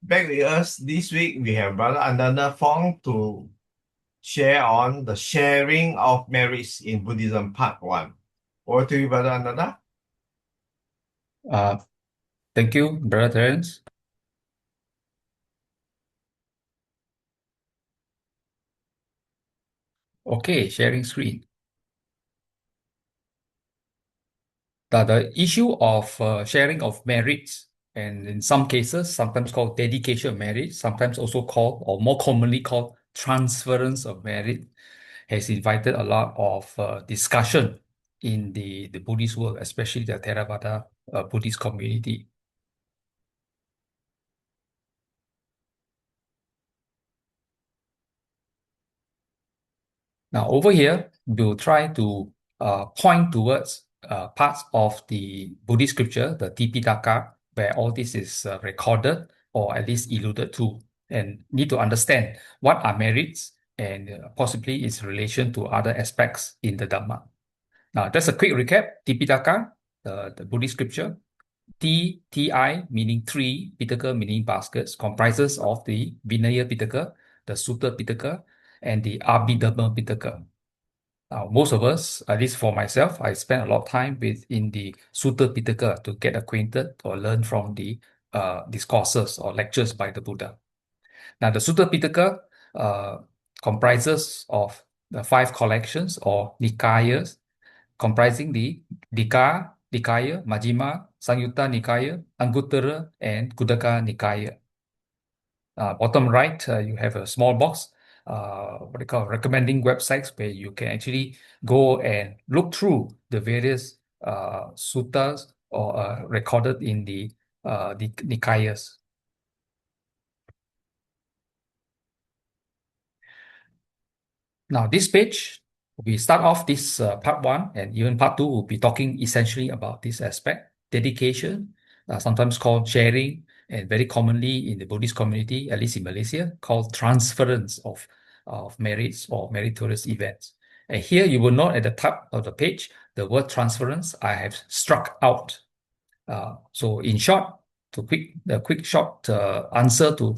Back with us this week, we have Brother Ananda Fong to share on the sharing of merits in Buddhism, part 1. Over to you, Brother Ananda. Uh, Thank you, Brother Terence. Okay, sharing screen. The issue of sharing of merits, and in some cases, sometimes called dedication of merit, sometimes also called, or more commonly called, transference of merit, has invited a lot of discussion in the Buddhist world, especially the Theravada Buddhist community. Now, over here, we'll try to point towards parts of the Buddhist scripture, the Tipitaka, where all this is recorded or at least alluded to, and need to understand what are merits and possibly its relation to other aspects in the Dhamma. Now, just a quick recap. Tipitaka, the Buddhist scripture, Ti meaning three, Pitaka meaning baskets, comprises of the Vinaya Pitaka, the Sutta Pitaka, and the Abhidhamma Pitaka. Most of us, at least for myself, I spend a lot of time in the Sutta Pitaka to get acquainted or learn from the discourses or lectures by the Buddha. Now, the Sutta Pitaka comprises of the five collections or Nikayas, comprising the Nikaya, Majjhima, Samyutta Nikaya, Anguttara, and Khuddaka Nikaya. Bottom right, you have a small box, what they call recommending websites, where you can actually go and look through the various suttas or recorded in the Nikayas. Now, this page, we start off this part 1, and even part 2 will be talking essentially about this aspect, dedication, sometimes called sharing, and very commonly in the Buddhist community, at least in Malaysia, called transference of merits or meritorious events. And here you will note at the top of the page, the word transference I have struck out. So in short, the quick short answer to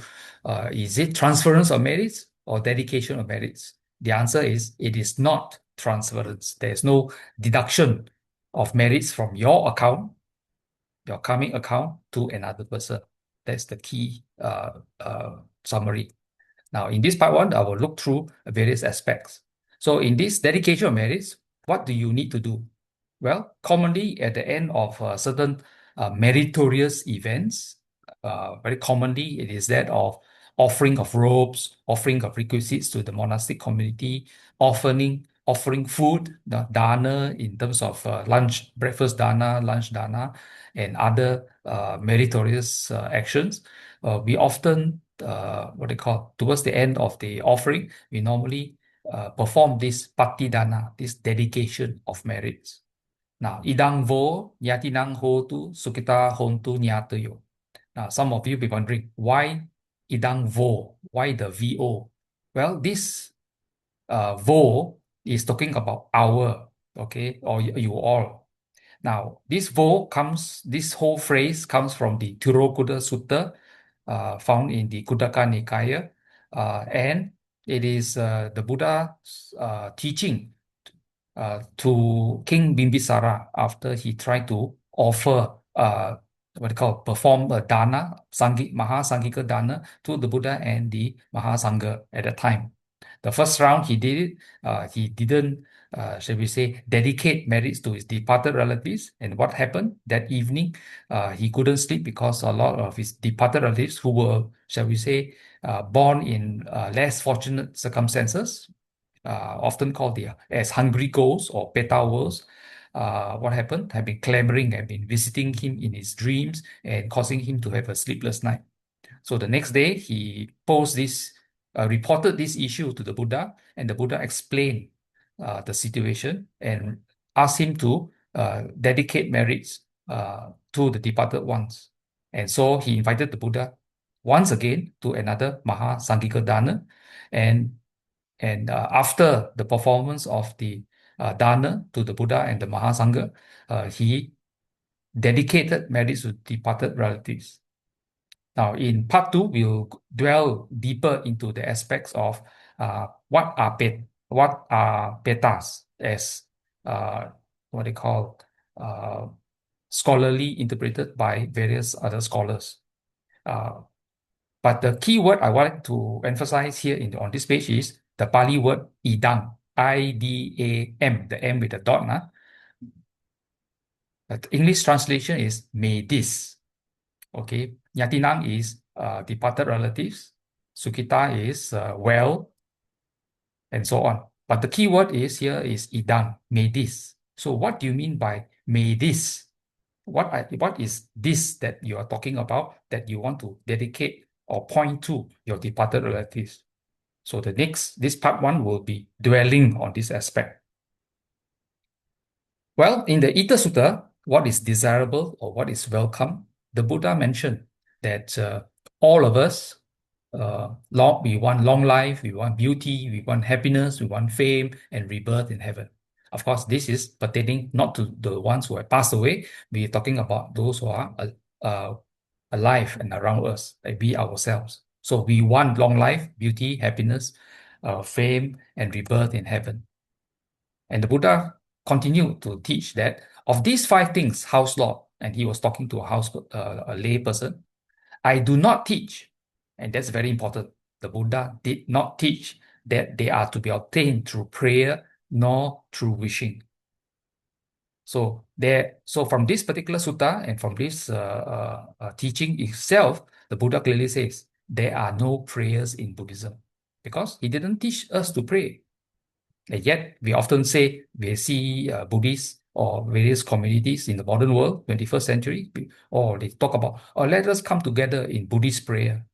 is it transference of merits or dedication of merits? The answer is it is not transference. There is no deduction of merits from your account, your karmic account, to another person. That's the key summary. Now, in this part 1, I will look through various aspects. So in this dedication of merits, what do you need to do? Well, commonly at the end of certain meritorious events, very commonly it is that of offering of robes, offering of requisites to the monastic community, offering food, the dana in terms of lunch, breakfast dana, lunch dana, and other meritorious actions. We often, what they call, towards the end of the offering, we normally perform this patidana, this dedication of merits. Now, idang vo yatinang hotu sukita hontu nyatayo. Now, some of you be wondering, why idang vo? Why the VO? Well, this vo is talking about our, okay, or you all. Now, this whole phrase comes from the Tirokuta Sutta, found in the Khuddaka Nikaya, and it is the Buddha's teaching to King Bimbisara after he tried to offer what they call perform a dana, Mahasangika dana to the Buddha and the Mahasangha at that time. The first round he did it, he didn't, shall we say, dedicate merits to his departed relatives. And what happened that evening? He couldn't sleep because a lot of his departed relatives who were, shall we say, born in less fortunate circumstances, often called as hungry ghosts or petawals. What happened? Have been clamoring, have been visiting him in his dreams and causing him to have a sleepless night. So the next day, he reported this issue to the Buddha, and the Buddha explained the situation and asked him to dedicate merits to the departed ones. And so he invited the Buddha once again to another Mahasangika Dana, and after the performance of the dana to the Buddha and the Mahasangha, he dedicated merits to departed relatives. Now, in part 2, we'll dwell deeper into the aspects of what are petas as what they call scholarly interpreted by various other scholars. But the key word I want to emphasize here on this page is the Pali word idam, I-D-A-M, the M with the dot. The English translation is may this. Okay, Yatinam is departed relatives, Sukita is well, and so on. But the key word is here is idam, may this. So what do you mean by may this? What is this that you are talking about that you want to dedicate or point to your departed relatives? So this part 1 will be dwelling on this aspect. Well, in the Ita Sutta, what is desirable or what is welcome, the Buddha mentioned that all of us, we want long life, we want beauty, we want happiness, we want fame and rebirth in heaven. Of course, this is pertaining not to the ones who have passed away. We are talking about those who are alive and around us, like we ourselves. So we want long life, beauty, happiness, fame, and rebirth in heaven. And the Buddha continued to teach that of these 5 things, house lord, and he was talking to a lay person, I do not teach, and that's very important. The Buddha did not teach that they are to be obtained through prayer nor through wishing. So from this particular sutta and from this teaching itself, the Buddha clearly says there are no prayers in Buddhism because he didn't teach us to pray. And yet, we often say we see Buddhists or various communities in the modern world, 21st century, or they talk about, let us come together in Buddhist prayer.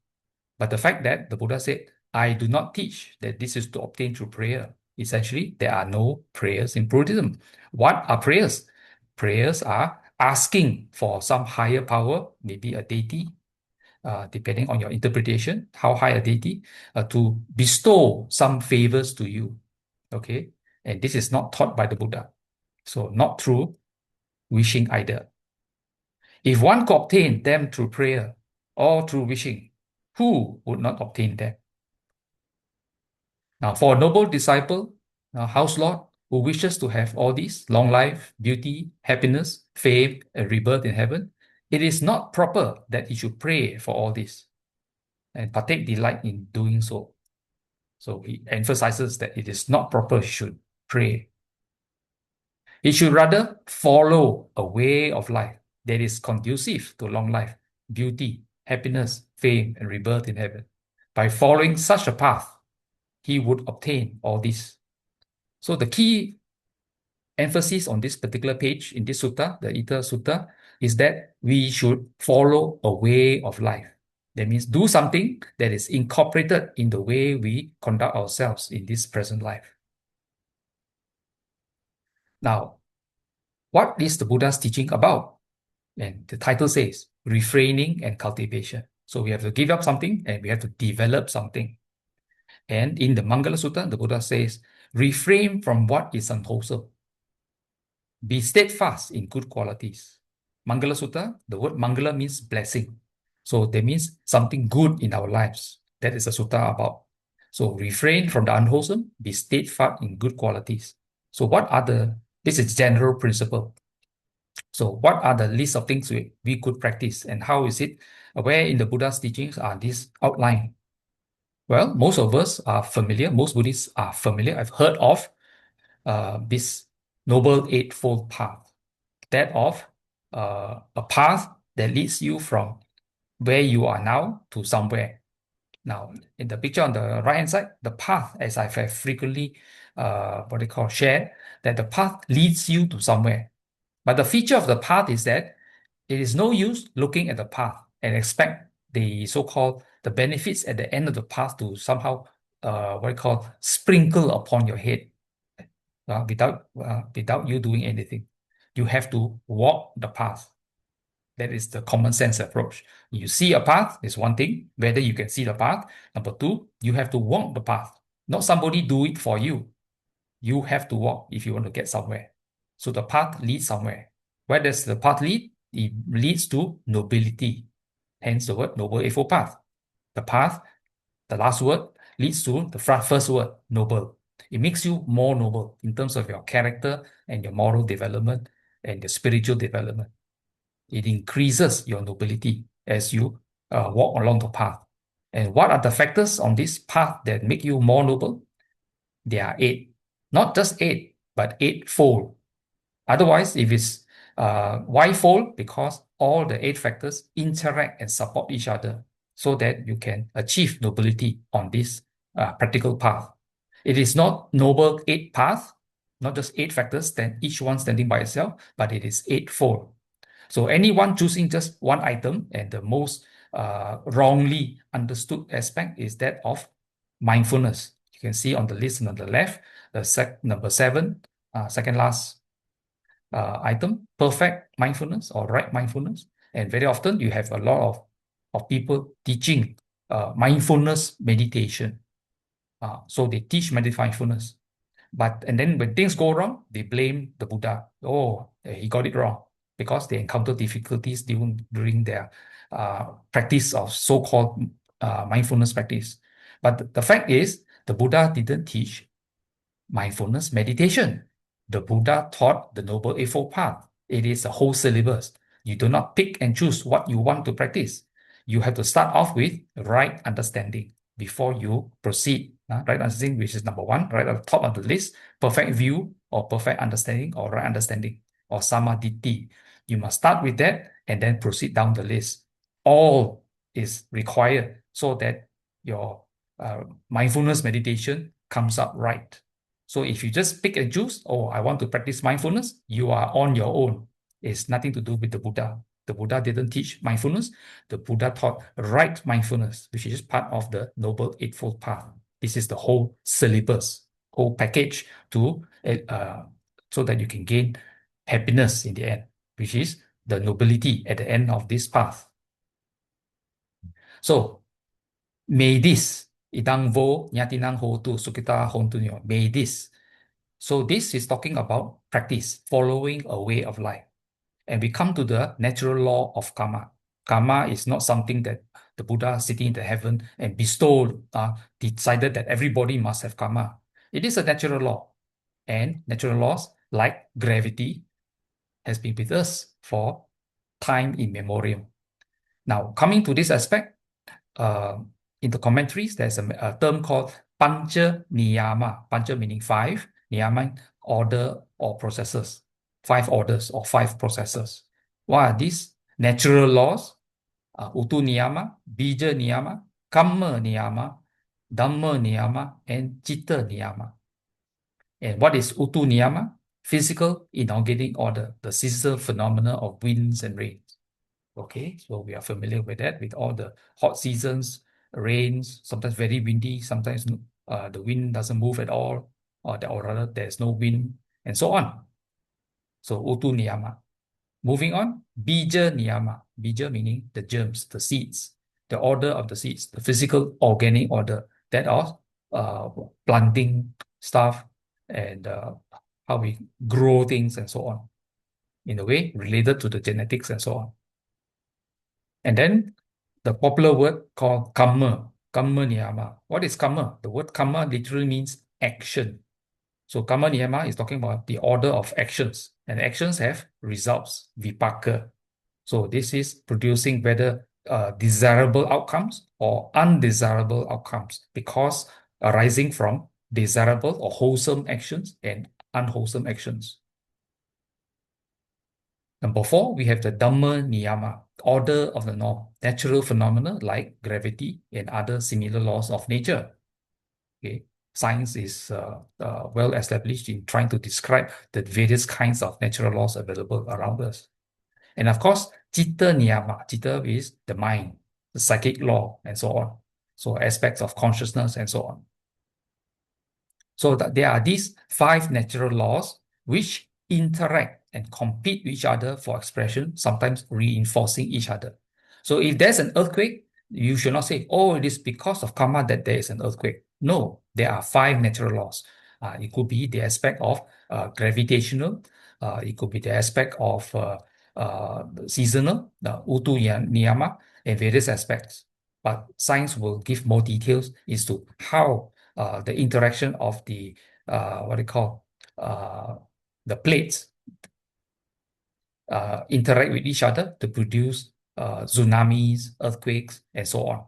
But the fact that the Buddha said, I do not teach that this is to obtain through prayer. Essentially, there are no prayers in Buddhism. What are prayers? Prayers are asking for some higher power, maybe a deity, depending on your interpretation, how high a deity, to bestow some favors to you. Okay, and this is not taught by the Buddha. So not through wishing either. If one could obtain them through prayer or through wishing, who would not obtain them? Now, for a noble disciple, a house lord who wishes to have all these, long life, beauty, happiness, fame, and rebirth in heaven, it is not proper that he should pray for all this and partake delight in doing so. So he emphasizes that it is not proper he should pray. He should rather follow a way of life that is conducive to long life, beauty, happiness, fame, and rebirth in heaven. By following such a path, he would obtain all this. So the key emphasis on this particular page in this sutta, the Ita Sutta, is that we should follow a way of life. That means do something that is incorporated in the way we conduct ourselves in this present life. Now, what is the Buddha's teaching about? And the title says, refraining and cultivation. So we have to give up something and we have to develop something. And in the Mangala Sutta, the Buddha says, refrain from what is unwholesome. Be steadfast in good qualities. Mangala Sutta, the word Mangala means blessing. So that means something good in our lives. That is a sutta about. So refrain from the unwholesome, be steadfast in good qualities. So this is general principle. So what are the list of things we could practice and how is it, where in the Buddha's teachings are these outlined? Well, most of us are familiar, most Buddhists are familiar. I've heard of this Noble Eightfold Path, that of a path that leads you from where you are now to somewhere. Now, in the picture on the right-hand side, the path, as I've frequently shared, that the path leads you to somewhere. But the feature of the path is that it is no use looking at the path and expect the so-called the benefits at the end of the path to somehow sprinkle upon your head without you doing anything. You have to walk the path. That is the common sense approach. You see a path is one thing, whether you can see the path. Number 2, you have to walk the path. Not somebody do it for you. You have to walk if you want to get somewhere. So the path leads somewhere. Where does the path lead? It leads to nobility. Hence the word Noble Eightfold Path. The path, the last word, leads to the first word, noble. It makes you more noble in terms of your character and your moral development and your spiritual development. It increases your nobility as you walk along the path. And what are the factors on this path that make you more noble? There are 8. Not just 8, but 8-fold. Otherwise, if it's why fold? Because all the 8 factors interact and support each other so that you can achieve nobility on this practical path. It is not noble 8 path, not just 8 factors, then each one standing by itself, but it is 8-fold. So anyone choosing just one item, and the most wrongly understood aspect is that of mindfulness. You can see on the list on the left, the number 7, second last item, perfect mindfulness or right mindfulness. And very often you have a lot of people teaching mindfulness meditation. So they teach mindfulness. And then when things go wrong, they blame the Buddha. Oh, he got it wrong, because they encounter difficulties during their practice of so-called mindfulness practice. But the fact is, the Buddha didn't teach mindfulness meditation. The Buddha taught the Noble Eightfold Path. It is a whole syllabus. You do not pick and choose what you want to practice. You have to start off with right understanding before you proceed. Right understanding, which is number 1, right at the top of the list, perfect view or perfect understanding or right understanding or samadhi. You must start with that and then proceed down the list. All is required so that your mindfulness meditation comes up right. So if you just pick and choose, oh, I want to practice mindfulness, you are on your own. It's nothing to do with the Buddha. The Buddha didn't teach mindfulness. The Buddha taught right mindfulness, which is part of the Noble Eightfold Path. This is the whole syllabus, whole package to so that you can gain happiness in the end, which is the nobility at the end of this path. So, may this idang vo nyatinang hotu sukita hontunyo. May this. So this is talking about practice, following a way of life. And we come to the natural law of karma. Karma is not something that the Buddha sitting in the heaven and bestowed, decided that everybody must have karma. It is a natural law. And natural laws, like gravity, has been with us for time immemorial. Now, coming to this aspect, in the commentaries, there's a term called Pancha Niyama. Pancha meaning 5, Niyama, order or processes. 5 orders or 5 processes. What are these? Natural laws, Utu Niyama, Bija Niyama, Kamma Niyama, Dhamma Niyama, and Citta Niyama. And what is Utu Niyama? Physical inaugurating order, the seasonal phenomena of winds and rains. Okay, so we are familiar with that, with all the hot seasons, rains, sometimes very windy, sometimes the wind doesn't move at all, or rather there's no wind, and so on. So Utu Niyama. Moving on, Bija Niyama. Bija meaning the germs, the seeds, the order of the seeds, the physical organic order, that of planting stuff and how we grow things and so on, in a way related to the genetics and so on. And then the popular word called Kamma, Kamma Niyama. What is Kamma? The word Kamma literally means action. So Kamma Niyama is talking about the order of actions, and actions have results, vipaka. So this is producing whether desirable outcomes or undesirable outcomes, because arising from desirable or wholesome actions and unwholesome actions. Number 4, we have the Dhamma Niyama, order of the norm, natural phenomena like gravity and other similar laws of nature. Okay, science is well established in trying to describe the various kinds of natural laws available around us. And of course, Citta Niyama, Citta is the mind, the psychic law, and so on. So aspects of consciousness and so on. So that there are these 5 natural laws which interact and compete with each other for expression, sometimes reinforcing each other. So if there's an earthquake, you should not say, oh, it is because of karma that there is an earthquake. No, there are 5 natural laws. It could be the aspect of gravitational, it could be the aspect of seasonal, the Utu Niyama, in various aspects. But science will give more details as to how the interaction of the what they call the plates interact with each other to produce tsunamis, earthquakes, and so on.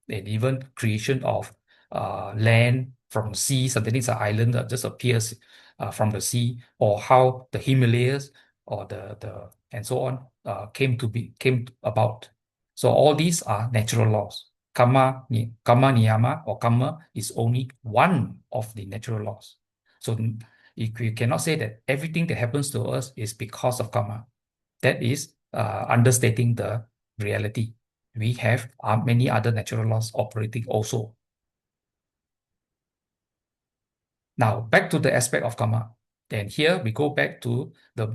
And even creation of land from sea, something like an island that just appears from the sea, or how the Himalayas or the and so on came about. So all these are natural laws. Karma niyama or karma is only one of the natural laws. So you cannot say that everything that happens to us is because of karma. That is understating the reality. We have many other natural laws operating also. Now, back to the aspect of karma. And here we go back to the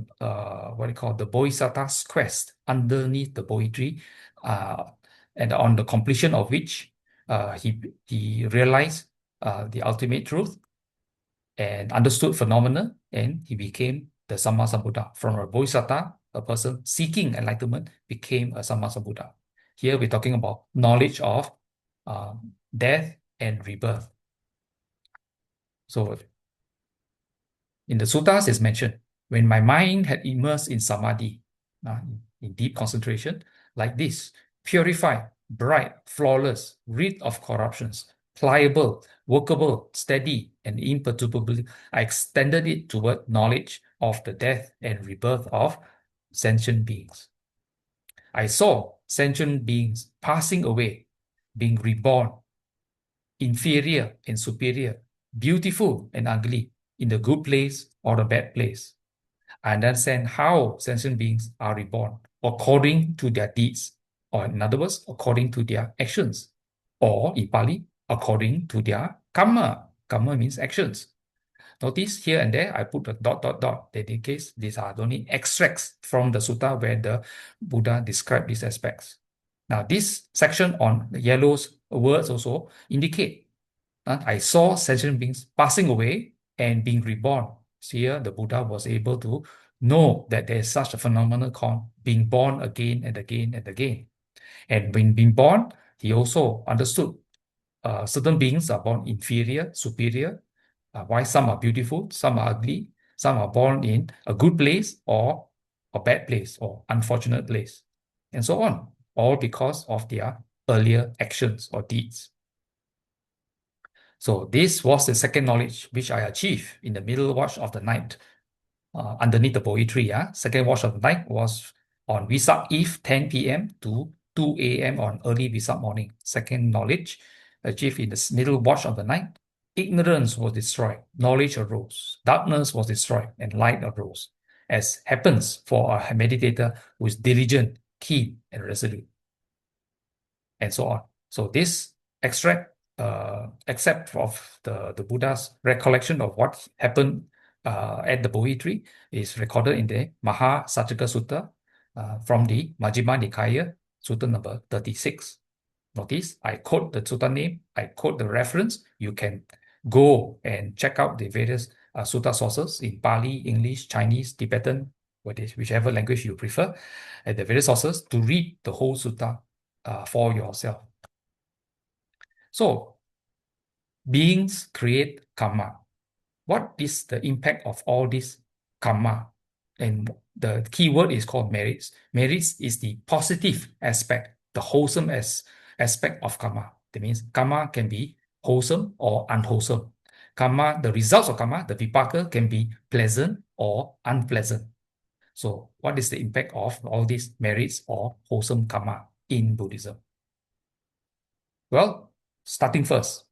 what you call the Bodhisattva's quest underneath the Bodhi tree, and on the completion of which he realized the ultimate truth and understood phenomena, and he became the Sammasambuddha. From a Bodhisattva, a person seeking enlightenment, became a Sammasambuddha. Here we're talking about knowledge of death and rebirth. So in the suttas, it's mentioned, when my mind had immersed in samadhi, in deep concentration, like this, purified, bright, flawless, rid of corruptions, pliable, workable, steady, and imperturbable, I extended it toward knowledge of the death and rebirth of sentient beings. I saw sentient beings passing away, being reborn, inferior and superior, beautiful and ugly, in the good place or the bad place. I understand how sentient beings are reborn according to their deeds, or in other words, according to their actions, or in Pali, according to their karma. Karma means actions. Notice here and there, I put a ... That indicates these are only extracts from the sutta where the Buddha described these aspects. Now, this section on the yellow words also indicate I saw sentient beings passing away and being reborn. So here, the Buddha was able to know that there is such a phenomenon called being born again and again and again. And when being born, he also understood certain beings are born inferior, superior, why some are beautiful, some are ugly, some are born in a good place or a bad place or unfortunate place, and so on, all because of their earlier actions or deeds. So this was the second knowledge which I achieved in the middle watch of the night underneath the Bodhi tree. Second watch of the night was on Vesak Eve, 10 p.m. to 2 a.m. on early Vesak morning. Second knowledge achieved in the middle watch of the night. Ignorance was destroyed, knowledge arose, darkness was destroyed, and light arose, as happens for a meditator who is diligent, keen, and resolute, and so on. So this extract except of the Buddha's recollection of what happened at the Bodhi tree is recorded in the Mahasacaka Sutta from the Majjhima Nikaya, Sutta number 36. Notice, I quote the sutta name, I quote the reference. You can go and check out the various sutta sources in Pali, English, Chinese, Tibetan, whichever language you prefer, and the various sources to read the whole sutta for yourself. So, beings create karma. What is the impact of all this karma? And the key word is called merits. Merits is the positive aspect, the wholesome aspect of karma. That means karma can be wholesome or unwholesome. Karma, the results of karma, the vipaka, can be pleasant or unpleasant. So what is the impact of all these merits or wholesome karma in Buddhism? Well, starting first,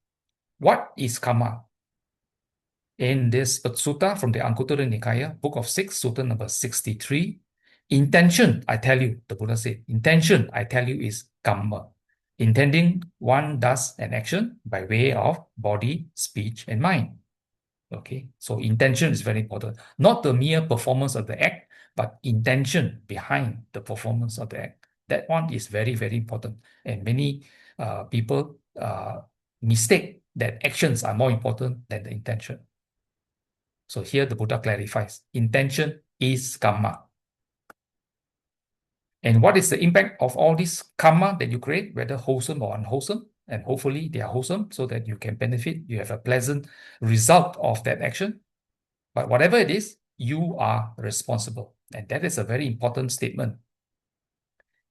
what is karma? In this sutta from the Anguttara Nikaya, Book of 6, Sutta number 63, intention, I tell you, the Buddha said, intention, I tell you, is kamma. Intending one does an action by way of body, speech, and mind. Okay, so intention is very important. Not the mere performance of the act, but intention behind the performance of the act. That one is very, very important. And many people mistake that actions are more important than the intention. So here the Buddha clarifies, intention is karma. And what is the impact of all this karma that you create, whether wholesome or unwholesome? And hopefully they are wholesome so that you can benefit, you have a pleasant result of that action. But whatever it is, you are responsible. And that is a very important statement.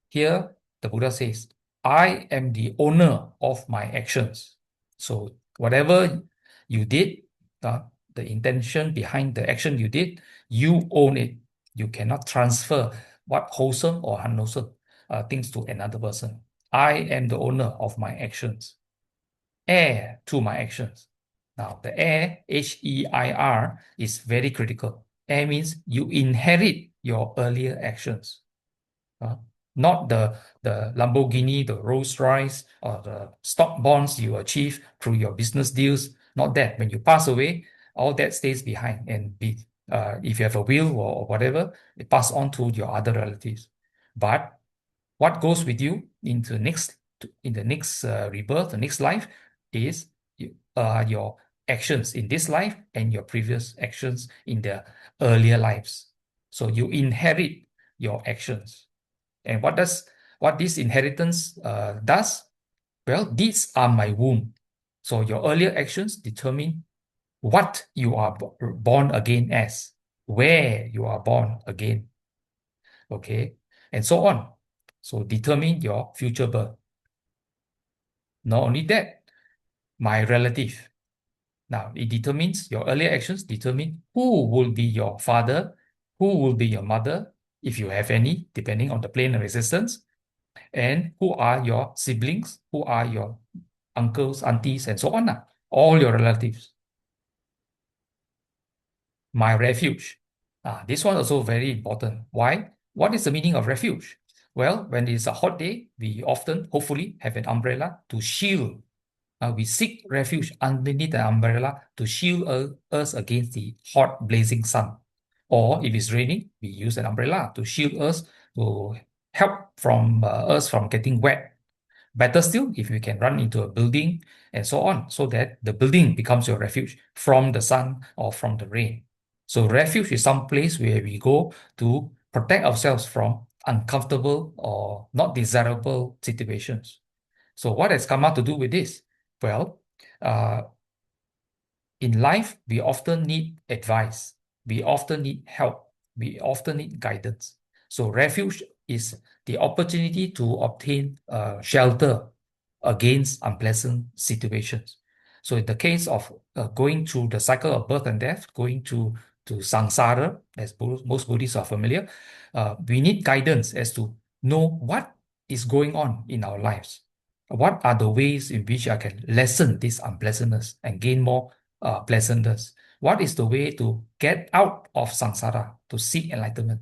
Here, the Buddha says, I am the owner of my actions. So whatever you did, the intention behind the action you did, you own it. You cannot transfer what wholesome or unwholesome things to another person. I am the owner of my actions, heir to my actions. Now, the heir, H-E-I-R, is very critical. Heir means you inherit your earlier actions. Not the Lamborghini, the Rolls Royce, or the stock bonds you achieve through your business deals. Not that. When you pass away, all that stays behind, and if you have a will or whatever, it pass on to your other relatives. But what goes with you in the next rebirth, the next life, is your actions in this life and your previous actions in the earlier lives. So you inherit your actions. And what this inheritance does? Well, deeds are my womb. So your earlier actions determine what you are born again as, where you are born again, okay, and so on. So determine your future birth. Not only that, my relative. Now, it determines your earlier actions, determine who will be your father, who will be your mother, if you have any, depending on the plane of existence, and who are your siblings, who are your uncles, aunties, and so on. All your relatives. My refuge. This one also very important. Why? What is the meaning of refuge? Well, when it's a hot day, we often, hopefully, have an umbrella to shield. We seek refuge underneath the umbrella to shield us against the hot, blazing sun. Or if it's raining, we use an umbrella to shield us, to help from us from getting wet. Better still, if you can run into a building and so on, so that the building becomes your refuge from the sun or from the rain. So refuge is some place where we go to protect ourselves from uncomfortable or not desirable situations. So what has karma to do with this? Well, in life, we often need advice. We often need help. We often need guidance. So refuge is the opportunity to obtain shelter against unpleasant situations. So in the case of going through the cycle of birth and death, going to samsara, as most Buddhists are familiar, we need guidance as to know what is going on in our lives. What are the ways in which I can lessen this unpleasantness and gain more pleasantness? What is the way to get out of samsara, to seek enlightenment?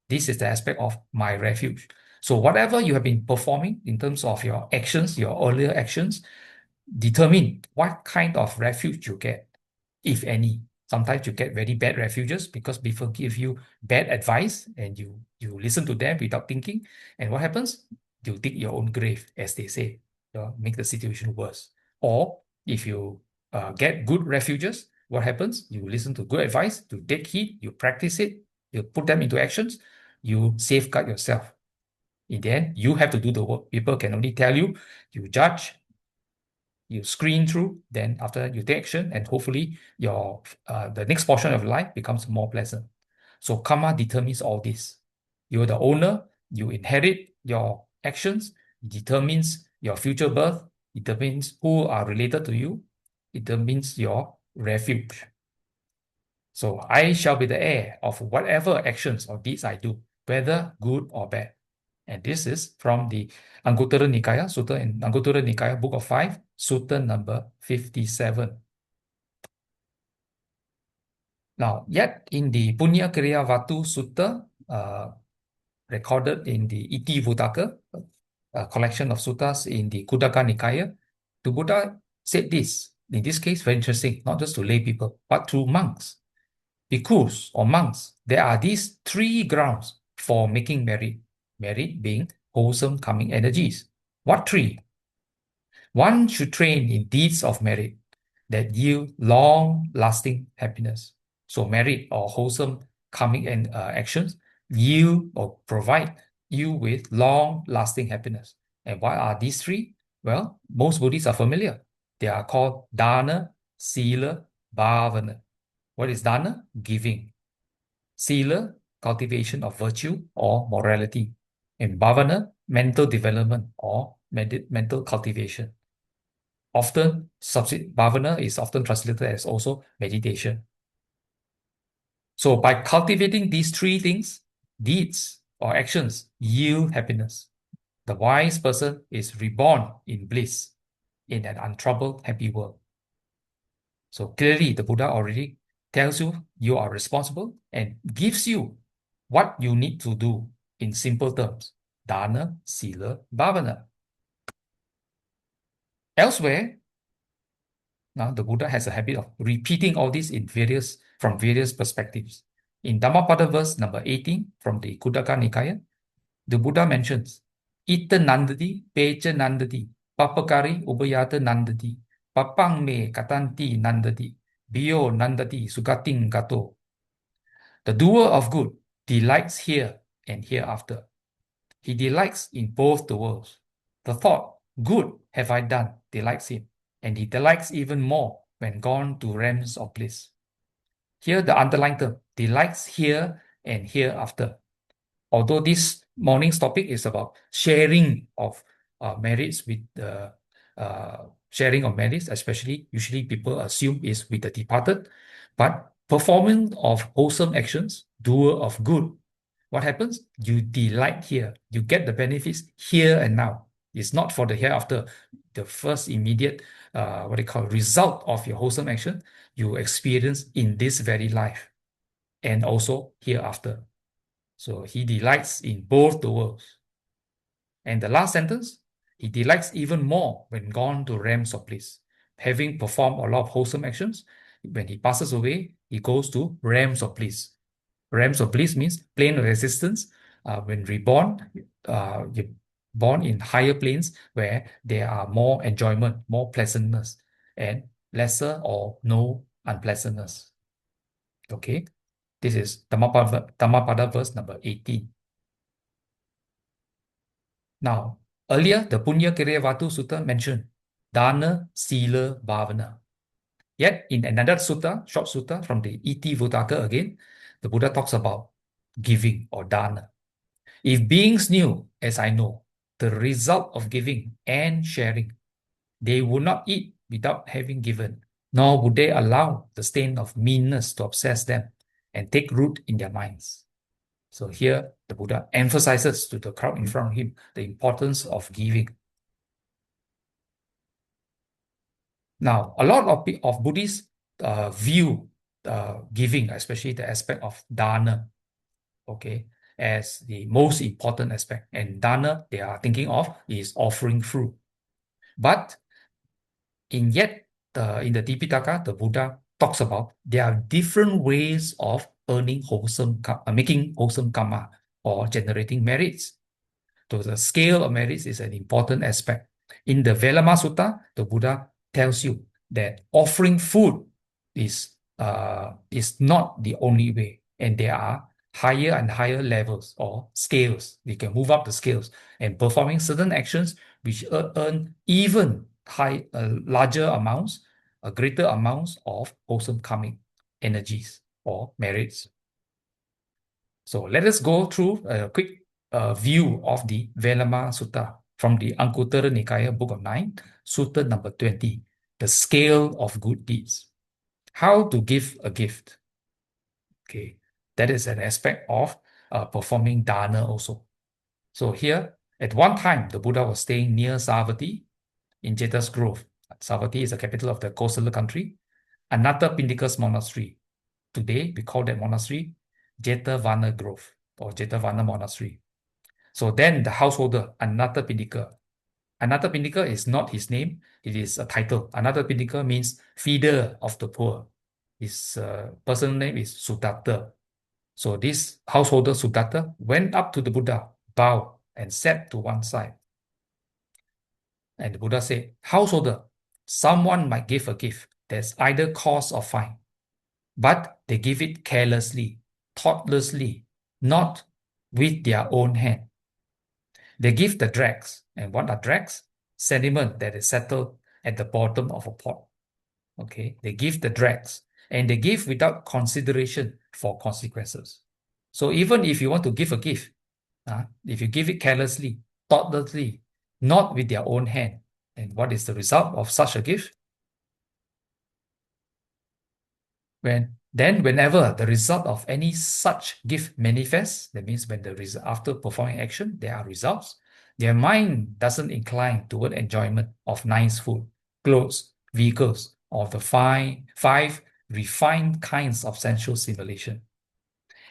This is the aspect of my refuge. So whatever you have been performing in terms of your actions, your earlier actions, determine what kind of refuge you get, if any. Sometimes you get very bad refuges because people give you bad advice and you listen to them without thinking. And what happens? You dig your own grave, as they say, make the situation worse. Or if you get good refuges, what happens? You listen to good advice, you take heed, you practice it, you put them into actions, you safeguard yourself. In the end, you have to do the work. People can only tell you, you judge, you screen through, then after you take action, and hopefully your the next portion of life becomes more pleasant. So karma determines all this. You're the owner, you inherit your actions, it determines your future birth, it determines who are related to you, it determines your refuge. So I shall be the heir of whatever actions or deeds I do, whether good or bad. And this is from the Anguttara Nikaya, Sutta in Anguttara Nikaya, Book of 5, Sutta number 57. Now, yet in the Punya Kriya Vatu Sutta, recorded in the Iti Vuttaka, a collection of suttas in the Khuddaka Nikaya, the Buddha said this, in this case, very interesting, not just to lay people, but to monks. Bhikkhus or monks, there are these three grounds for making merit. Merit being wholesome coming energies. What three? One should train in deeds of merit that yield long-lasting happiness. So merit or wholesome coming actions yield or provide you with long-lasting happiness. And what are these three? Well, most Buddhists are familiar. They are called dana, sila, bhavana. What is dana? Giving. Sila, cultivation of virtue or morality. And bhavana, mental development or mental cultivation. Often, bhavana is often translated as also meditation. So by cultivating these three things, deeds or actions yield happiness. The wise person is reborn in bliss in an untroubled, happy world. So clearly, the Buddha already tells you you are responsible and gives you what you need to do in simple terms. Dana, sila, bhavana. Elsewhere, now the Buddha has a habit of repeating all this from various perspectives. In Dhammapada verse number 18 from the Khuddaka Nikaya, the Buddha mentions, Ita nandati, pecha nandati, papakari ubayata nandati, papang me katanti nandati, biyo nandati sugating gato. The doer of good delights here and hereafter. He delights in both the worlds. The thought, good have I done, delights him, and he delights even more when gone to realms of bliss. Here the underlined term, delights here and hereafter. Although this morning's topic is about sharing of merits with the sharing of merits, especially usually people assume is with the departed, but performance of wholesome actions, doer of good, what happens? You delight here. You get the benefits here and now. It's not for the hereafter. The first immediate, result of your wholesome action, you experience in this very life and also hereafter. So he delights in both the worlds. And the last sentence, he delights even more when gone to realms of bliss. Having performed a lot of wholesome actions, when he passes away, he goes to realms of bliss. Realms of bliss means plane of existence. When reborn, you're born in higher planes where there are more enjoyment, more pleasantness, and lesser or no unpleasantness. Okay, this is Dhammapada verse number 18. Now, earlier, the Punya Kiriyavatu Sutta mentioned Dana, Sila, Bhavana. Yet, in another sutta, short sutta from the Iti Vuttaka again, the Buddha talks about giving or dana. If beings knew, as I know, the result of giving and sharing, they would not eat without having given, nor would they allow the stain of meanness to obsess them and take root in their minds. So here, the Buddha emphasizes to the crowd in front of him the importance of giving. Now, a lot of Buddhists view giving, especially the aspect of dana, okay, as the most important aspect. And dana they are thinking of is offering fruit. But in the Tipitaka, the Buddha talks about there are different ways of earning making wholesome karma or generating merits. So the scale of merits is an important aspect. In the Velama Sutta, the Buddha tells you that offering food is not the only way, and there are higher and higher levels or scales. You can move up the scales and performing certain actions which earn even larger amounts, greater amounts of wholesome karmic energies or merits. So let us go through a quick view of the Velama Sutta from the Anguttara Nikaya, Book of 9, Sutta number 20, the scale of good deeds. How to give a gift. Okay, that is an aspect of performing dana also. So here, at one time, the Buddha was staying near Savatthi in Jeta's Grove. Savatthi is the capital of the Kosala country. Anathapindika's monastery. Today, we call that monastery Jetavana Grove or Jetavana Monastery. So then the householder, Anathapindika. Anathapindika is not his name, it is a title. Anathapindika means feeder of the poor. His personal name is Sudatta. So this householder Sudatta went up to the Buddha, bowed, and sat to one side. And the Buddha said, householder, someone might give a gift that's either cause or fine, but they give it carelessly, thoughtlessly, not with their own hand. They give the dregs. And what are dregs? Sediment that is settled at the bottom of a pot. Okay, they give the dregs, and they give without consideration for consequences. So even if you want to give a gift, if you give it carelessly, thoughtlessly, not with their own hand, and what is the result of such a gift? Whenever the result of any such gift manifests, that means when after performing action, there are results, their mind doesn't incline toward enjoyment of nice food, clothes, vehicles, or the five refined kinds of sensual stimulation.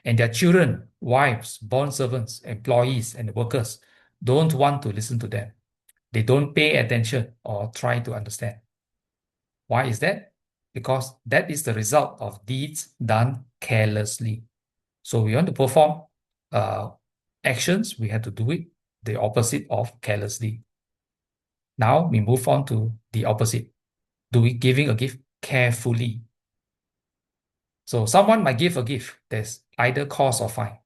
And their children, wives, bond servants, employees, and workers don't want to listen to them. They don't pay attention or try to understand. Why is that? Because that is the result of deeds done carelessly. So we want to perform actions, we have to do it the opposite of carelessly. Now we move on to the opposite. Giving a gift carefully. So someone might give a gift that's either cause or fine,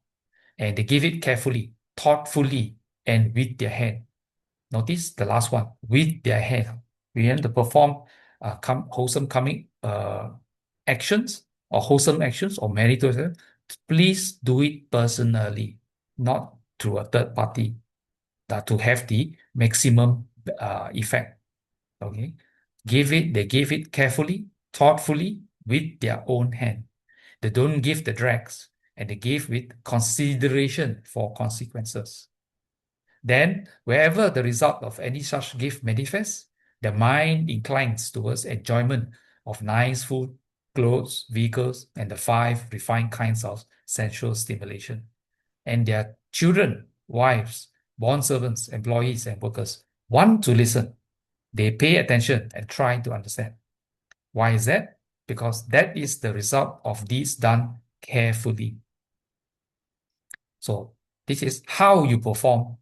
and they give it carefully, thoughtfully, and with their hand. Notice the last one, with their hand. We want to perform wholesome actions or wholesome actions or meritorious. Please do it personally, not through a third party, to have the maximum effect. Okay, they give it carefully, thoughtfully, with their own hand. They don't give the dregs, and they give with consideration for consequences. Then, wherever the result of any such gift manifests, the mind inclines towards enjoyment of nice food, clothes, vehicles, and the 5 refined kinds of sensual stimulation. And their children, wives, bond servants, employees, and workers want to listen. They pay attention and try to understand. Why is that? Because that is the result of deeds done carefully. So this is how you perform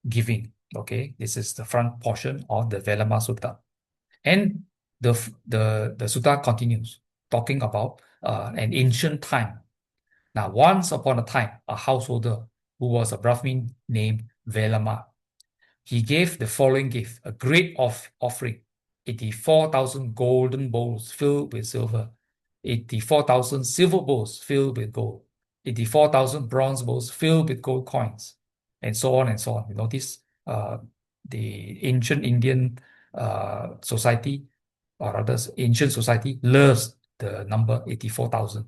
giving. Okay, this is the front portion of the Velama Sutta. And the sutta continues, talking about an ancient time. Now, once upon a time, a householder who was a Brahmin named Velama, he gave the following gift, a great offering, 84,000 golden bowls filled with silver, 84,000 silver bowls filled with gold, 84,000 bronze bowls filled with gold coins, and so on and so on. You notice the ancient Indian society, or rather ancient society, loves the number 84,000.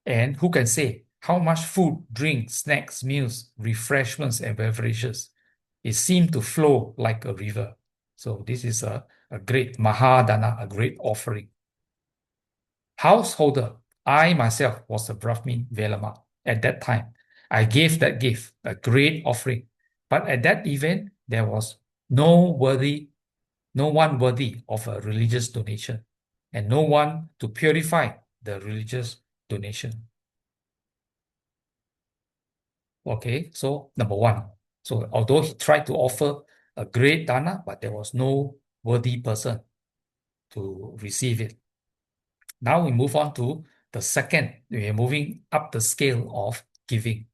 And who can say how much food, drink, snacks, meals, refreshments, and beverages? It seemed to flow like a river. So this is a great Mahadana, a great offering. Householder, I myself was a Brahmin Velama. At that time, I gave that gift, a great offering. But at that event, there was no one worthy of a religious donation, and no one to purify the religious donation. Okay, so number one. So although he tried to offer a great dana, but there was no worthy person to receive it. Now we move on to the second. We are moving up the scale of giving.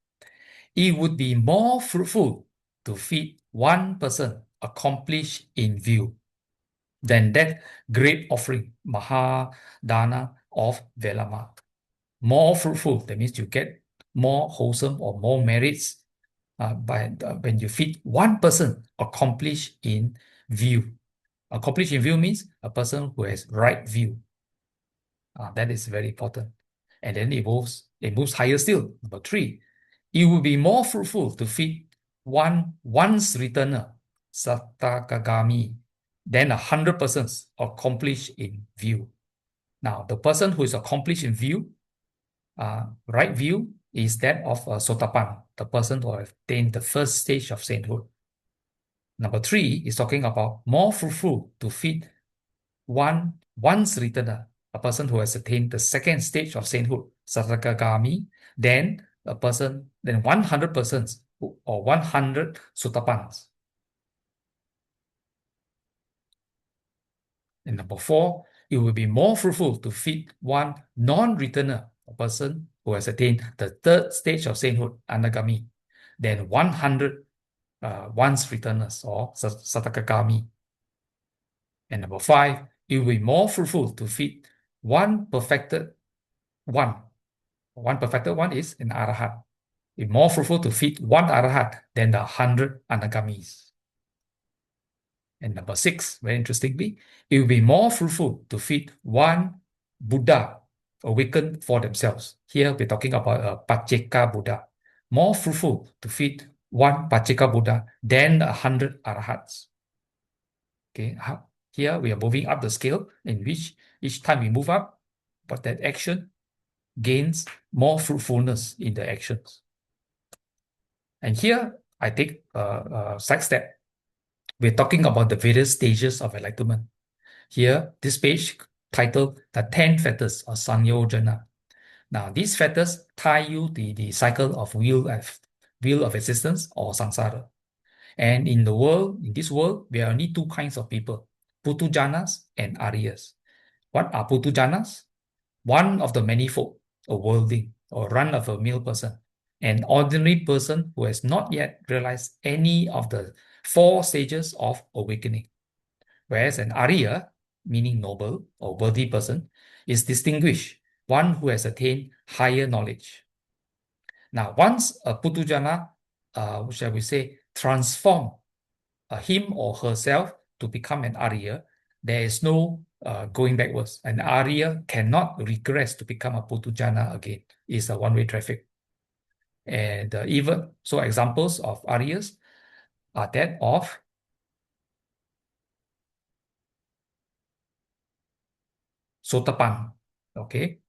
It would be more fruitful to feed one person accomplished in view than that great offering, Mahadana of Velama. More fruitful, that means you get more wholesome or more merits when you feed one person accomplished in view. Accomplished in view means a person who has right view. That is very important. And then it moves higher still. Number 3, it will be more fruitful to feed once returner, Satakagami, than 100 persons accomplished in view. Now, the person who is accomplished in view, right view, is that of Sotapan, the person who has attained the first stage of sainthood. Number 3 is talking about more fruitful to feed once returner, a person who has attained the second stage of sainthood, Satakagami, than 100 persons or 100 Sotapans. And number 4, it will be more fruitful to feed one non-returner, a person who has attained the third stage of sainthood, Anagami, than 100 once returners or Satakagami. And number 5, it will be more fruitful to feed one perfected one. One perfected one is an Arahat. It's more fruitful to feed one Arahat than the 100 Anagamis. And number 6, very interestingly, it will be more fruitful to feed one Buddha awakened for themselves. Here we're talking about a Pacceka Buddha. More fruitful to feed one Pacceka Buddha than 100 Arahats. Okay, here we are moving up the scale in which each time we move up, but that action gains more fruitfulness in the actions. And here I take a side step. We're talking about the various stages of enlightenment. Here, this page titled The 10 Fetters of Sangyojana. Now, these fetters tie you to the cycle of wheel of existence or samsara. And in this world, there are only two kinds of people, Putujanas and Aryas. What are Putujanas? One of the many folk, a worldling or run-of-the-mill person, an ordinary person who has not yet realized any of the 4 stages of awakening. Whereas an Arya, meaning noble or worthy person, is distinguished, one who has attained higher knowledge. Now, once a Putujana, shall we say, transform him or herself to become an Arya, there is no going backwards. An Arya cannot regress to become a Putujana again. It's a one-way traffic. And even so, examples of Aryas are that of Sotapan, okay,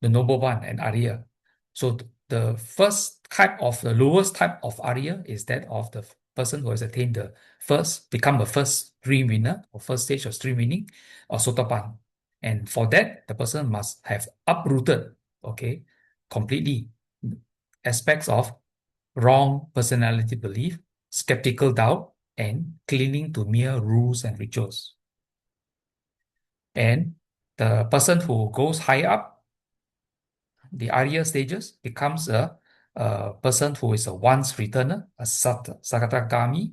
the noble one, and Arya. So the lowest type of Arya is that of the person who has attained become the first stream winner or first stage of stream winning or Sotapan. And for that, the person must have uprooted, okay, completely aspects of wrong personality belief, skeptical doubt, and clinging to mere rules and rituals. And the person who goes high up the Arya stages becomes a person who is a once returner, a Sakatagami,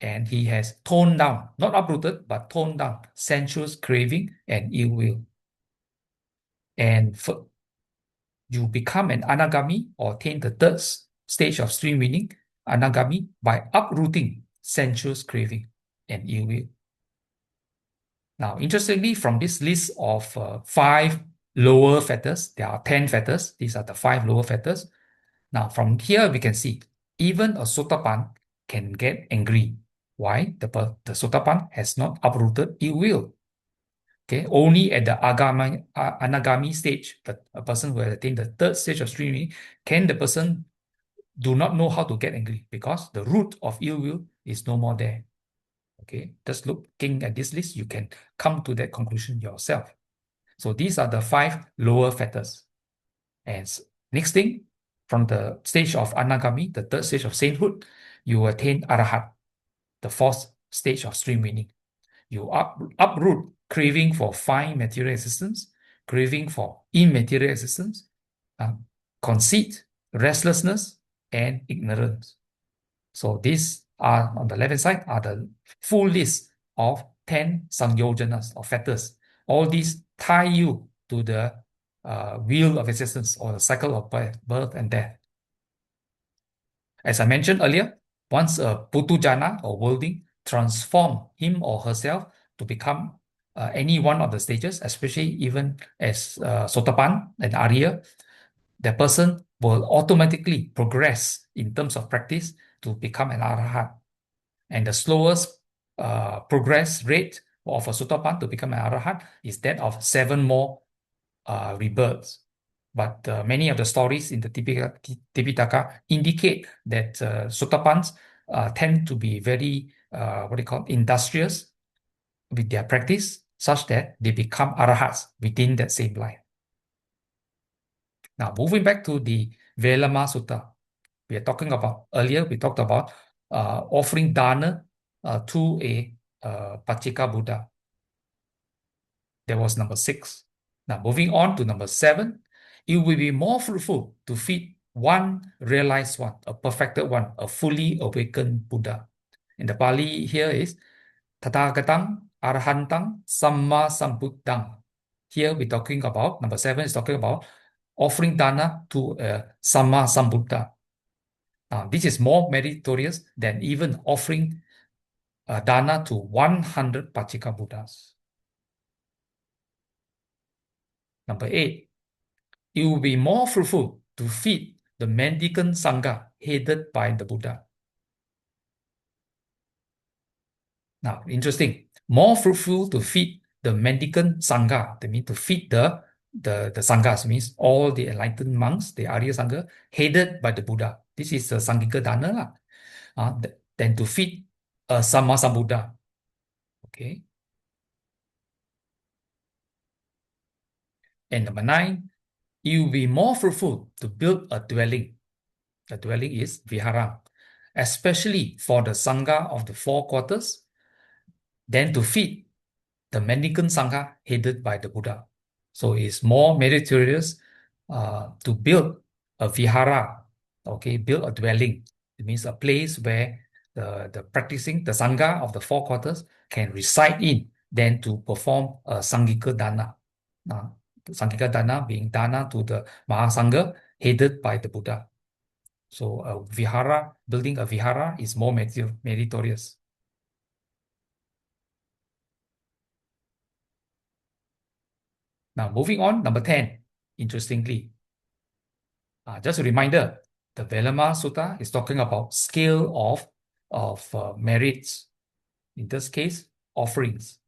and he has toned down, not uprooted, but toned down sensuous craving and ill will. And you become an Anagami or attain the 3rd stage of stream winning, Anagami, by uprooting sensuous craving and ill will. Now, interestingly, from this list of 5 lower fetters, there are 10 fetters. These are the 5 lower fetters. Now, from here, we can see even a Sotapan can get angry. Why? The Sotapan has not uprooted ill will. Okay, only at the Anagami stage, a person who has attained the 3rd stage of streaming, can the person do not know how to get angry because the root of ill will is no more there. Okay, just looking at this list, you can come to that conclusion yourself. So these are the 5 lower fetters. And next thing, from the stage of Anagami, the 3rd stage of sainthood, you attain Arahat, the 4th stage of stream winning. You uproot craving for fine material existence, craving for immaterial existence, conceit, restlessness, and ignorance. So these are, on the left-hand side, are the full list of 10 Sangyojanas or fetters. All these tie you to the wheel of existence or the cycle of birth and death. As I mentioned earlier, once a Putujana or worldling transform him or herself to become any one of the stages, especially even as Sotapan and Arya, the person will automatically progress in terms of practice to become an Arahat. And the slowest progress rate of a Sotapan to become an Arahat is that of 7 more rebirths. But many of the stories in the Tipitaka indicate that Sotapans tend to be very, industrious with their practice, such that they become Arahats within that same life. Now, moving back to the Velama Sutta, we are talking about, earlier we talked about offering dana to a Pacceka Buddha. That was number 6. Now, moving on to number 7, it will be more fruitful to feed one realized one, a perfected one, a fully awakened Buddha. And the Pali here is Tathagatam Arahantang Samma Sambuddhang. Here we're talking about, number 7 is talking about offering dana to a Samma Sambuddha. This is more meritorious than even offering dana to 100 Pachika Buddhas. Number 8, it will be more fruitful to feed the mendicant Sangha headed by the Buddha. Now, interesting. More fruitful to feed the mendicant Sangha. That means to feed the Sanghas, means all the enlightened monks, the Arya Sangha, headed by the Buddha. This is the Sangika Dana. Than to feed a Samma Sambuddha. Okay. And number 9, it will be more fruitful to build a dwelling. The dwelling is vihara, especially for the Sangha of the 4 quarters, than to feed the mendicant Sangha headed by the Buddha. So it's more meritorious to build a vihara, okay, build a dwelling. It means a place where the practicing, the Sangha of the 4 quarters can reside in, than to perform a Sangika Dana. Sangika Dana being dana to the Mahasangha headed by the Buddha. So a vihara, building a vihara is more meritorious. Now, moving on, number 10, interestingly, just a reminder, the Velama Sutta is talking about scale of merits. In this case, offerings.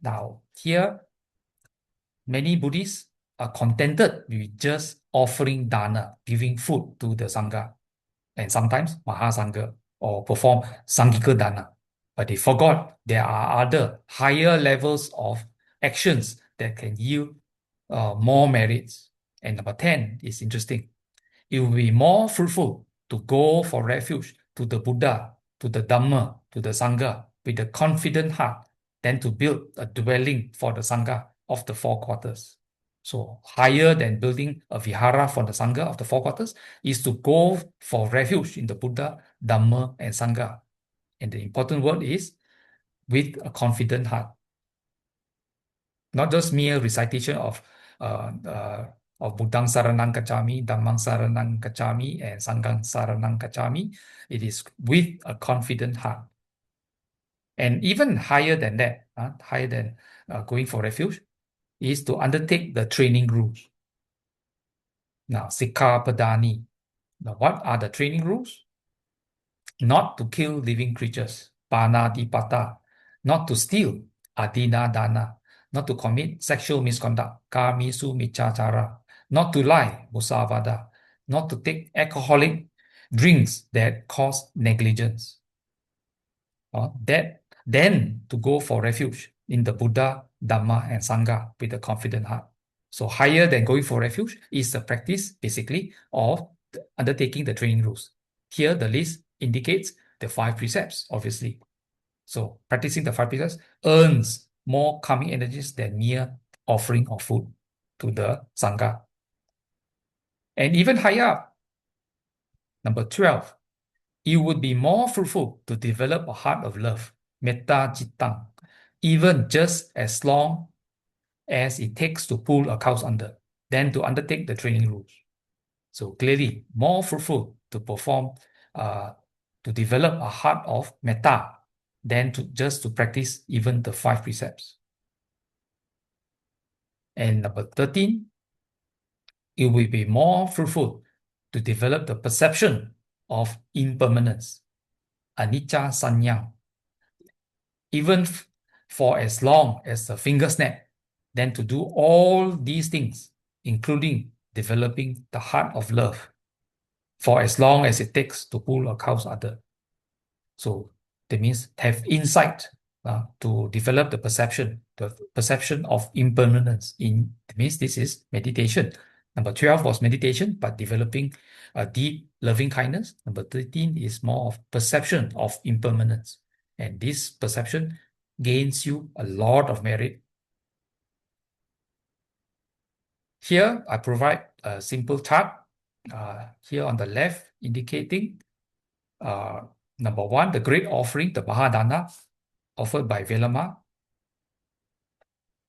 Now, here, many Buddhists are contented with just offering dana, giving food to the Sangha, and sometimes Mahasangha, or perform Sangika Dana. But they forgot there are other higher levels of actions that can yield more merits. And number 10 is interesting. It will be more fruitful to go for refuge to the Buddha, to the Dhamma, to the Sangha with a confident heart than to build a dwelling for the Sangha of the 4 quarters. So higher than building a vihara for the Sangha of the 4 quarters is to go for refuge in the Buddha, Dhamma, and Sangha. And the important word is with a confident heart. Not just mere recitation of Buddhang Saranang Gacchami, Dhammang Saranang Gacchami, and Sanghang Saranang Gacchami. It is with a confident heart. And even higher than that, higher than going for refuge, is to undertake the training rules. Now, Sikkhapadani. Now, what are the training rules? Not to kill living creatures, Panadipata. Not to steal, Adina Dana. Not to commit sexual misconduct, Kamisu Michachara. Not to lie, Musavada. Not to take alcoholic drinks that cause negligence. Then to go for refuge in the Buddha, Dhamma, and Sangha with a confident heart. So higher than going for refuge is the practice, basically, of undertaking the training rules. Here, the list indicates the 5 precepts, obviously. So practicing the 5 precepts earns more calming energies than mere offering of food to the Sangha. And even higher up, number 12, it would be more fruitful to develop a heart of love, metta cittang, even just as long as it takes to pull a cow's under, than to undertake the training rules. So clearly, more fruitful to perform, to develop a heart of metta, than to practice even the 5 precepts. And number 13, it will be more fruitful to develop the perception of impermanence, anicca sanyang, even for as long as a finger snap, than to do all these things, including developing the heart of love, for as long as it takes to pull a cow's udder. So that means have insight to develop the perception of impermanence. That means this is meditation. Number 12 was meditation, but developing a deep loving kindness. Number 13 is more of perception of impermanence. And this perception gains you a lot of merit. Here, I provide a simple chart here on the left, indicating number one, the great offering, the Mahadana, offered by Velama,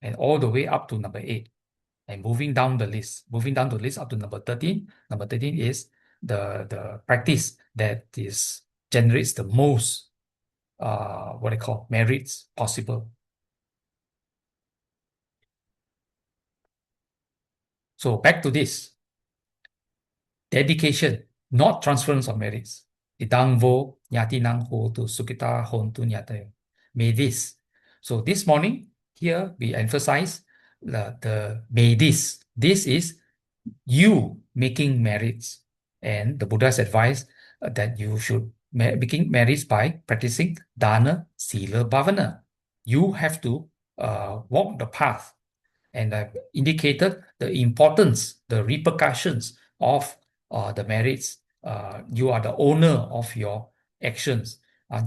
and all the way up to number 8. And moving down the list up to number 13. Number 13 is the practice that generates the most merits possible. So back to this. Dedication, not transference of merits. Idang vo nyati nang ho tu sukita hon tu nyata. May this. So this morning, here we emphasize the may this. This is you making merits. And the Buddha's advice that you should making merits by practicing dana, sila, bhavana. You have to walk the path. And I've indicated the importance, the repercussions of the merits. You are the owner of your actions.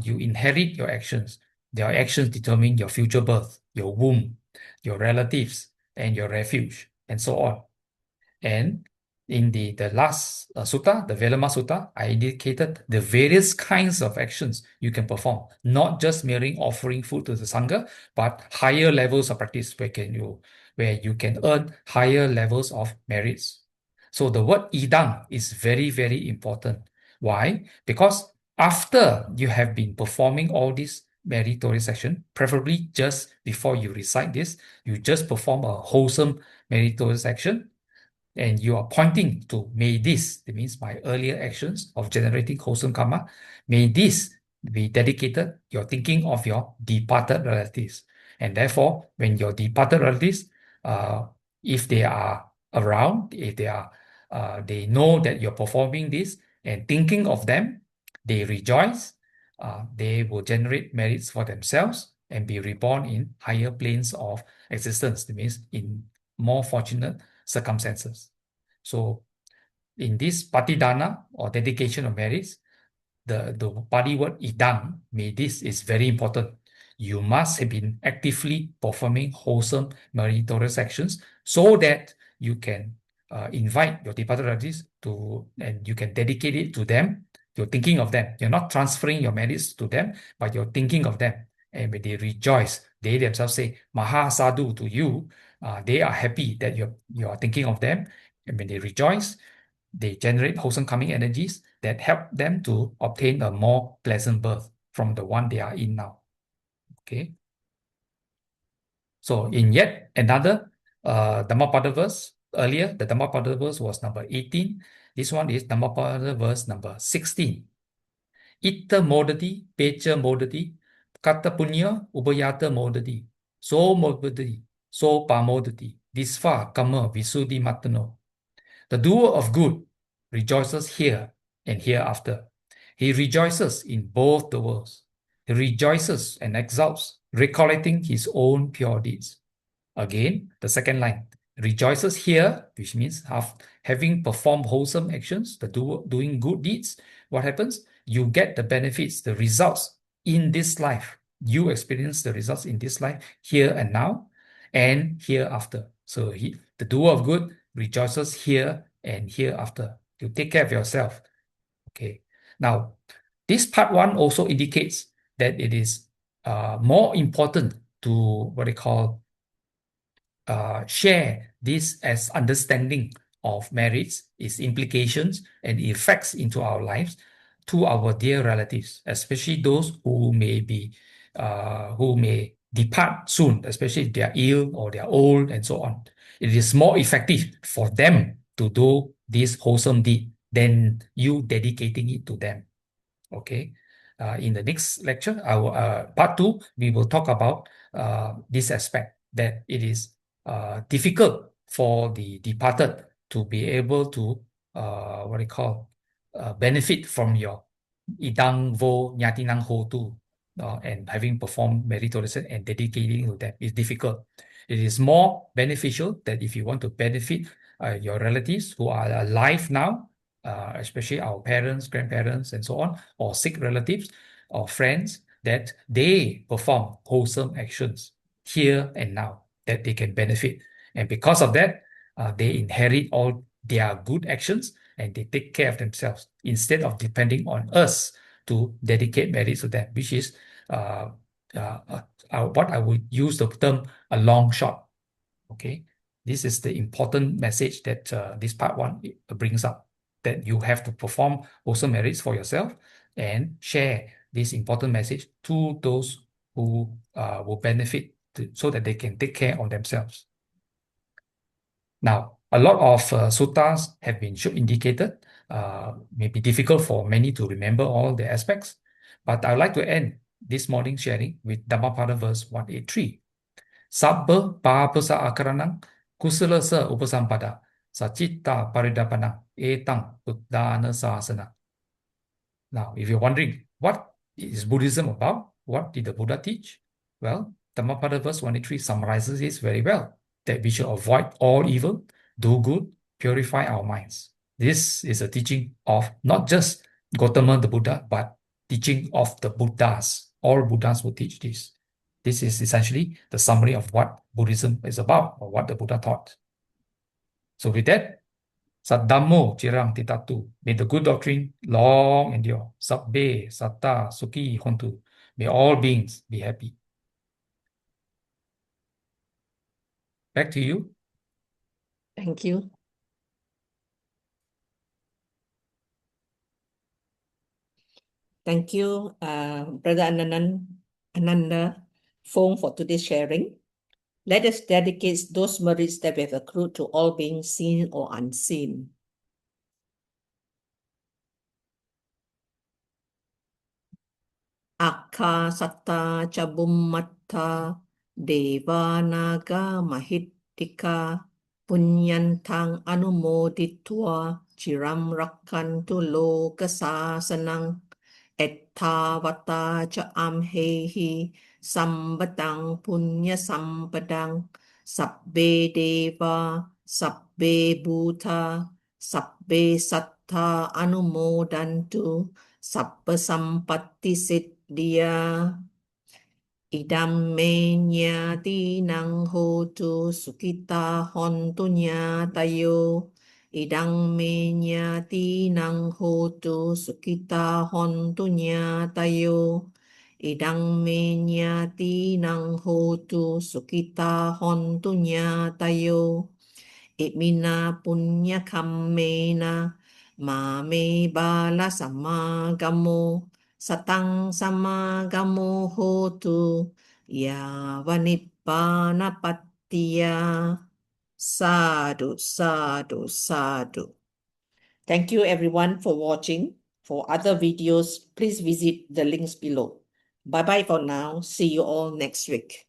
You inherit your actions. Your actions determine your future birth, your womb, your relatives, and your refuge, and so on. And in the last sutta, the Velama Sutta, I indicated the various kinds of actions you can perform, not just merely offering food to the Sangha, but higher levels of practice where you can earn higher levels of merits. So the word idang is very, very important. Why? Because after you have been performing all these meritorious action, preferably just before you recite this, you just perform a wholesome meritorious action, and you are pointing to may this, that means my earlier actions of generating wholesome karma, may this be dedicated, you're thinking of your departed relatives. And therefore, when your departed relatives, if they are around, if they know that you're performing this and thinking of them, they rejoice, they will generate merits for themselves and be reborn in higher planes of existence. That means in more fortunate circumstances. So in this patidana or dedication of merits, the Pali word idang, may this, is very important. You must have been actively performing wholesome meritorious actions so that you can invite your departed relatives and you can dedicate it to them. You're thinking of them. You're not transferring your merits to them, but you're thinking of them. And when they rejoice, they themselves say, Maha Sadhu to you. They are happy that you are thinking of them. And when they rejoice, they generate wholesome karmic energies that help them to obtain a more pleasant birth from the one they are in now. Okay. So in yet another Dhammapada verse, earlier the Dhammapada verse was number 18. This one is Dhammapada verse number 16. Itta modati, pecha modati, kata punya, ubayata modati, so modati, so pa modati, disva kama visuddhi matano. The doer of good rejoices here and hereafter. He rejoices in both the worlds. He rejoices and exults, recollecting his own pure deeds. Again, the second line, rejoices here, which means having performed wholesome actions, doing good deeds. What happens? You get the benefits, the results in this life. You experience the results in this life, here and now, and hereafter. So the doer of good rejoices here and hereafter. You take care of yourself. Okay. Now, this part 1 also indicates that it is more important to share this as understanding of merits, its implications and effects into our lives to our dear relatives, especially those who may depart soon, especially if they are ill or they are old and so on. It is more effective for them to do this wholesome deed than you dedicating it to them. Okay. In the next lecture, part 2, we will talk about this aspect, that it is difficult for the departed to be able to benefit from your idang vo nyati nang ho tu, and having performed meritorious and dedicating to them is difficult. It is more beneficial that if you want to benefit your relatives who are alive now, especially our parents, grandparents, and so on, or sick relatives or friends, that they perform wholesome actions here and now, that they can benefit. And because of that, they inherit all their good actions, and they take care of themselves instead of depending on us to dedicate marriage to them, which is what I would use the term a long shot. Okay, this is the important message that this part 1 brings up, that you have to perform wholesome marriage for yourself and share this important message to those who will benefit so that they can take care of themselves. Now, a lot of suttas have been indicated. May be difficult for many to remember all the aspects, but I'd like to end this morning's sharing with Dhammapada verse 183. Sabba pāpasa akaranang kusalasa upasampada sacitta paridapanang etang uddhana sasana. Now, if you're wondering, what is Buddhism about? What did the Buddha teach? Well, Dhammapada verse 183 summarizes this very well, that we should avoid all evil, do good, purify our minds. This is a teaching of not just Gautama the Buddha, but teaching of the Buddhas. All Buddhas will teach this. This is essentially the summary of what Buddhism is about, or what the Buddha taught. So with that, Saddhammo cirang titatu. May the good doctrine long endure. Sabbe satta sukhi hontu. May all beings be happy. Back to you. Thank you. Thank you, Brother Ananda, Fong, for today's sharing. Let us dedicate those merits that we have accrued to all beings seen or unseen. Akka satta cabummatta deva naga mahittika punyantang anumoditva ciram rakkantu lokasasanang ettavata ca amhehi sambatang punya sampadang sabbe deva sabbe bhuta sabbe satta anumodantu sabba sampatti siddhya idam me nyati nang hotu sukita hontu nyatayo idang me nyati nang hotu sukita hontu nyatayo idang me nyati nang hotu sukita hontu nyatayo imina punya kammena mame bala samagamo satang samagamo hotu ya vanibbana pattiya. Sadhu, sadhu, sadhu. Thank you everyone for watching. For other videos, please visit the links below. Bye-bye for now. See you all next week.